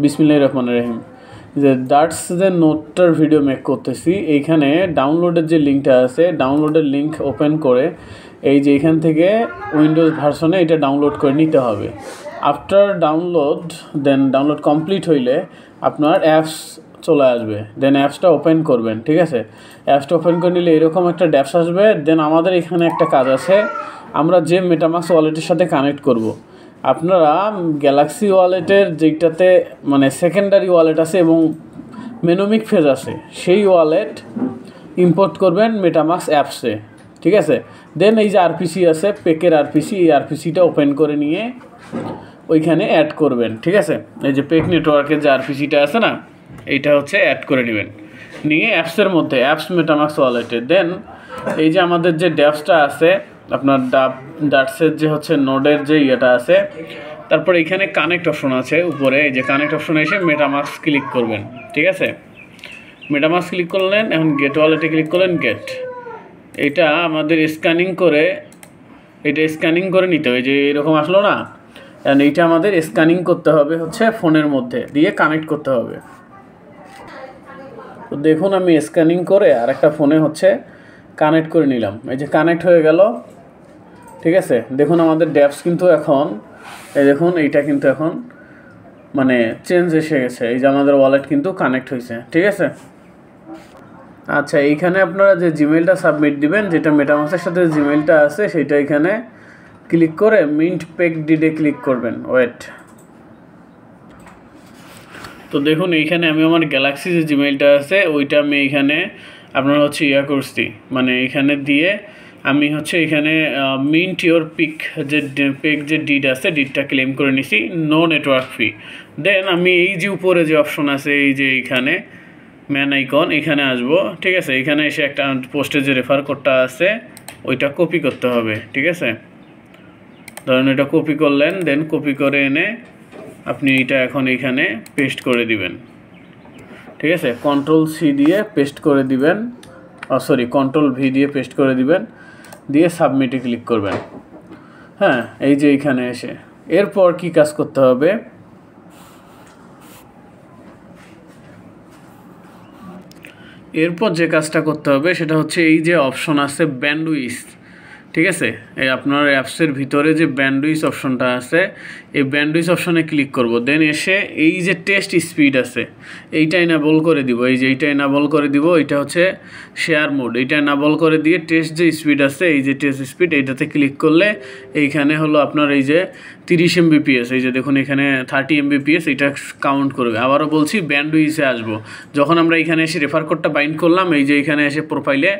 বিসমিল্লাহির রহমানির রহিম। যে দ্যাটস যে নোটটার ভিডিও মেক করতেছি, এইখানে ডাউনলোডের যে লিঙ্কটা আছে, ডাউনলোডের লিঙ্ক ওপেন করে এই যে এখান থেকে উইন্ডোজ ভার্সনে এটা ডাউনলোড করে নিতে হবে। আফটার ডাউনলোড ডাউনলোড কমপ্লিট হইলে আপনার অ্যাপস চলে আসবে, দেন অ্যাপসটা ওপেন করবেন। ঠিক আছে, অ্যাপসটা ওপেন করে নিলে এরকম একটা ড্যাপস আসবে। দেন আমাদের এখানে একটা কাজ আছে, আমরা যে মেটামাক্স ওয়ালেটের সাথে কানেক্ট করব। আপনারা গ্যালাক্সি ওয়ালেটের যেটাতে মানে সেকেন্ডারি ওয়ালেট আছে এবং মেনোমিক ফেজ আছে, সেই ওয়ালেট ইম্পোর্ট করবেন মেটামাক্স অ্যাপসে। ঠিক আছে, দেন এই যে আরপিসি আছে, পেকের আরপিসি, এই আরপিসিটা ওপেন করে নিয়ে ওইখানে অ্যাড করবেন। ঠিক আছে, এই যে পেক নেটওয়ার্কের যে আরপিসিটা আছে না, এইটা হচ্ছে অ্যাড করে নেবেন, নিয়ে অ্যাপসের মধ্যে অ্যাপস মেটামাক্স ওয়ালেটে। দেন এই যে আমাদের যে ড্যাপসটা আছে আপনার ডাটসের যে হচ্ছে নোডের যে ইয়েটা আছে, তারপর এখানে কানেক্ট অপশন আছে উপরে, এই যে কানেক্ট অপশনে এসে মেটামাক্স ক্লিক করবেন। ঠিক আছে, মেটামাক্স ক্লিক করলেন, এখন গেট ওয়ালেটে ক্লিক করলেন। গেট এটা আমাদের স্ক্যানিং করে, এটা স্ক্যানিং করে নিতে হবে, যে এরকম আসলো না, এইটা আমাদের স্ক্যানিং করতে হবে হচ্ছে ফোনের মধ্যে দিয়ে কানেক্ট করতে হবে। তো দেখুন আমি স্ক্যানিং করে আর একটা ফোনে হচ্ছে কানেক্ট করে নিলাম, এই যে কানেক্ট হয়ে গেল। ঠিক আছে, দেখুন আমাদের ড্যাপস কিন্তু এখন এই দেখুন এইটা কিন্তু এখন মানে চেঞ্জ এসে গেছে, এই যে আমাদের ওয়ালেট কিন্তু কানেক্ট হয়েছে। ঠিক আছে, আচ্ছা এইখানে আপনারা যে জিমেলটা সাবমিট দিবেন, যেটা মেটামাক্সের সাথে জিমেলটা আছে, সেটা এখানে ক্লিক করে মিন্ট পেক ডিডে ক্লিক করবেন। ওয়েট, তো দেখুন এইখানে আমি আমার গ্যালাক্সি যে জিমেলটা আছে ওইটা আমি এইখানে আপনার হচ্ছে করছি, মানে এইখানে দিয়ে আমি হচ্ছে এখানে মিন্ট ইওর পিক যে পেক যে ডিড আছে, ডিডটা ক্লেম করে নিছি, নো নেটওয়ার্ক ফি। দেন আমি এই যে উপরে যে অপশন আছে, এই যে এইখানে ম্যান আইকন, এখানে আসবো। ঠিক আছে, এখানে এসে একটা পোস্টের যে রেফার কোডটা আছে ওইটা কপি করতে হবে। ঠিক আছে, ধরুন এটা কপি করলেন, দেন কপি করে এনে আপনি এটা এখন এইখানে পেস্ট করে দিবেন। ঠিক আছে, কন্ট্রোল সি দিয়ে পেস্ট করে দিবেন, সরি কন্ট্রোল ভি দিয়ে পেস্ট করে দিবেন, দিয়ে সাবমিটে ক্লিক করবেন। হ্যাঁ, এই যে এইখানে এসে এরপর কি কাজ করতে হবে, এরপর যে কাজটা করতে হবে সেটা হচ্ছে এই যে অপশন আছে ব্যান্ডউইথ। ঠিক আছে, এই আপনার অ্যাপসের ভিতরে যে ব্যান্ডউইথ অপশনটা আছে, এই ব্যান্ডউইথ অপশনে ক্লিক করব। দেন এসে এই যে টেস্ট স্পিড আছে এইটা এনাবল করে দিব, এই যে এইটা এনাবল করে দিব, এটা হচ্ছে শেয়ার মোড, এইটা এনাবল করে দিয়ে টেস্ট যে স্পিড আছে, এই যে টেস্ট স্পিড, এইটাতে ক্লিক করলে এইখানে হলো আপনার এই যে 30 Mbps, এই যে দেখুন এখানে 30 Mbps এটা কাউন্ট করবে। আবারও বলছি ব্যান্ডউইথে আসবো, যখন আমরা এখানে এসে রেফার কোডটা বাইন্ড করলাম, এই যে এখানে এসে প্রোফাইলে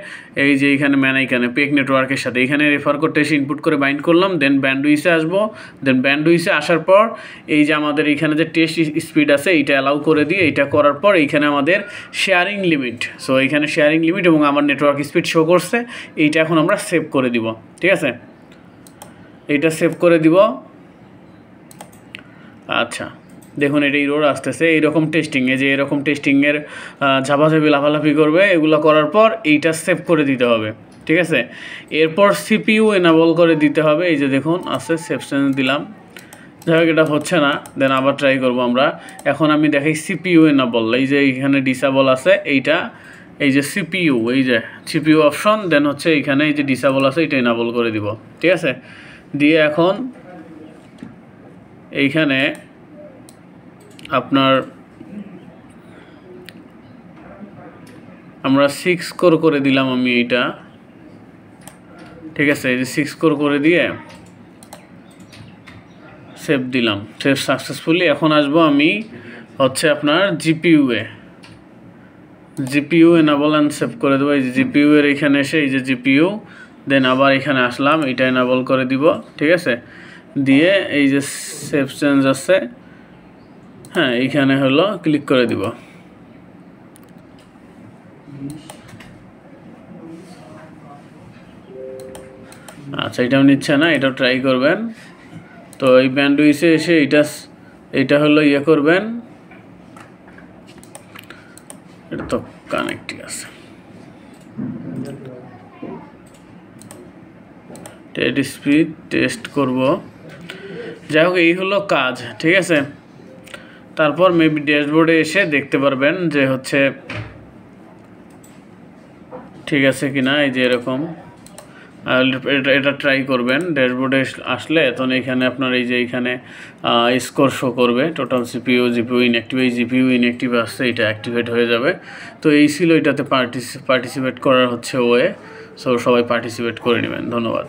এই যে এইখানে ম্যান আইকনে পেক নেটওয়ার্কের সাথে এখানে রেফার কোডটা এসে ইনপুট করে বাইন্ড করলাম, দেন ব্যান্ডউইথে আসবো। দেন ব্যান্ডউইথে আসার পর এই যে আমাদের এইখানে যে টেস্ট স্পিড আছে এইটা অ্যালাউ করে দিয়ে, এইটা করার পর এইখানে আমাদের শেয়ারিং লিমিট, সো এইখানে শেয়ারিং লিমিট এবং আমার নেটওয়ার্ক স্পিড শো করছে, এইটা এখন আমরা সেভ করে দিব। ঠিক আছে, এইটা সেভ করে দিব। আচ্ছা দেখুন এটা ইরোর আসতেছে, এইরকম টেস্টিংয়ে যে এরকম টেস্টিংয়ের ঝাপাঝাপি লাফালাফি করবে, এগুলো করার পর এইটা সেভ করে দিতে হবে। ঠিক আছে, এরপর সিপিইউ এনাবল করে দিতে হবে, এই যে দেখুন আছে সেভ চেঞ্জ দিলাম, যাই হোক এটা হচ্ছে না, দেন আবার ট্রাই করব আমরা। এখন আমি দেখাই সিপিইউ এনাবল, এই যে এইখানে ডিসেবল আছে এইটা, এই যে সিপিইউ, এই যে সিপিইউ অপশন, দেন হচ্ছে এইখানে এই যে ডিসেবল আছে এটা এনাবল করে দিব। ঠিক আছে, দিয়ে এখন এইখানে আপনার আমরা 6 স্কোর করে দিলাম আমি এইটা। ঠিক আছে, এই যে 6 স্কোর করে দিয়ে সেভ দিলাম, সেভ সাকসেসফুলি। এখন আসবো আমি হচ্ছে আপনার জিপিইউ এনাবল অ্যান্ড সেভ করে দেবো, এই যে জিপিইউ এর এখানে এসে এই যে জিপিইউ, দেন আবার এখানে আসলাম, এটা এনাবল করে দিব। ঠিক আছে, দিয়ে এই যে সেভ চেঞ্জ আছে, হ্যাঁ এইখানে হলো ক্লিক করে দিব। আচ্ছা এটাও নিচ্ছে না, এটাও ট্রাই করবেন। তো এই ব্যান্ডউইথে এসে এইটা হলো করবেন, এটা তো কানেক্টই আছে, টেস্ট স্পিড টেস্ট করব। যাই হোক এই হলো কাজ। ঠিক আছে, তারপর মেবি ড্যাশবোর্ডে এসে দেখতে পারবেন যে হচ্ছে ঠিক আছে কিনা। এই যে এরকম এটা ট্রাই করবেন। ড্যাশবোর্ডে আসলে তখন এখানে আপনার এই যে এইখানে স্কোর শো করবে, টোটাল সিপিইউ জিপিইউ ইনঅ্যাক্টিভ, এই জিপিইউ ইনঅ্যাক্টিভ আসছে, এটা অ্যাক্টিভেট হয়ে যাবে। তো এই ছিল এটাতে পার্টিসিপেট করার হচ্ছে ওয়ে। সো সবাই পার্টিসিপেট করে নেবেন। ধন্যবাদ।